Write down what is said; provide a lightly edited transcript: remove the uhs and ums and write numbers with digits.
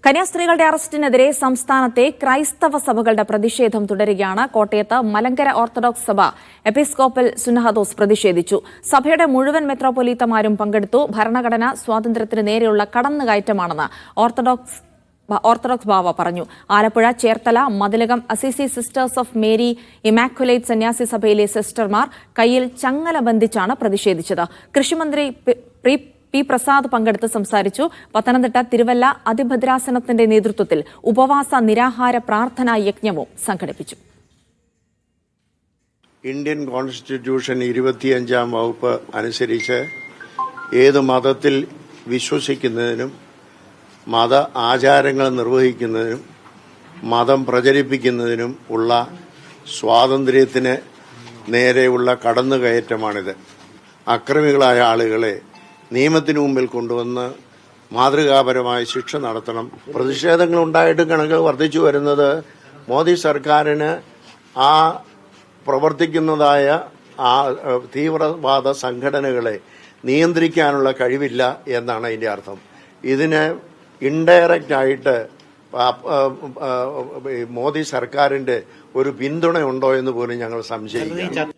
കന്യാസ്ത്രീകളുടെ അറസ്റ്റിനെതിരെ സംസ്ഥാനത്തെ ക്രൈസ്തവ സഭകളുടെ പ്രതിഷേധം തുടരുകയാണ്. കോട്ടയത്ത് മലങ്കര ഓർത്തഡോക്സ് സഭ എപ്പിസ്കോപ്പൽ സുന്നഹദോസ് പ്രതിഷേധിച്ചു. സഭയുടെ മുഴുവൻ മെത്രോപൊലീത്തമാരും പങ്കെടുത്തു. ഭരണഘടന സ്വാതന്ത്ര്യത്തിന് നേരെയുള്ള കടന്നുകയറ്റമാണെന്ന് ഓർത്തഡോക്സ് ബാവ പറഞ്ഞു. Alappuzha, Cherthala, Mathilakam Assisi sisters of Mary immaculate സന്യാസി സഭയിലെ സിസ്റ്റർമാർ കയ്യിൽ ചങ്ങല ബന്ധിച്ചാണ് പ്രതിഷേധിച്ചത്. കൃഷിമന്ത്രി പി പ്രസാദ് പങ്കെടുത്ത് സംസാരിച്ചു. പത്തനംതിട്ട തിരുവല്ല അതിഭദ്രാസനത്തിന്റെ നേതൃത്വത്തിൽ ഉപവാസ നിരാഹാര പ്രാർത്ഥനാ യജ്ഞവും സംഘടിപ്പിച്ചു. ഇന്ത്യൻ കോൺസ്റ്റിറ്റ്യൂഷൻ 25-ാം വകുപ്പ് അനുസരിച്ച് ഏത് മതത്തിൽ വിശ്വസിക്കുന്നതിനും മത ആചാരങ്ങൾ നിർവഹിക്കുന്നതിനും മതം പ്രചരിപ്പിക്കുന്നതിനും ഉള്ള സ്വാതന്ത്ര്യത്തിന് നേരെയുള്ള കടന്നുകയറ്റമാണിത്. അക്രമികളായ ആളുകളെ നിയമത്തിന് മുമ്പിൽ കൊണ്ടുവന്ന് മാതൃകാപരമായ ശിക്ഷ നടത്തണം. പ്രതിഷേധങ്ങൾ ഉണ്ടായിട്ടും കണക്കുകൾ വർദ്ധിച്ചു വരുന്നത് മോദി സർക്കാരിന് ആ പ്രവർത്തിക്കുന്നതായ ആ തീവ്രവാദ സംഘടനകളെ നിയന്ത്രിക്കാനുള്ള കഴിവില്ല എന്നാണ് അതിന്റെ അർത്ഥം. ഇതിന് ഇൻഡയറക്റ്റ് ആയിട്ട് മോദി സർക്കാരിന്റെ ഒരു പിന്തുണ ഉണ്ടോ എന്ന് പോലും ഞങ്ങൾ സംശയിക്കുന്നു.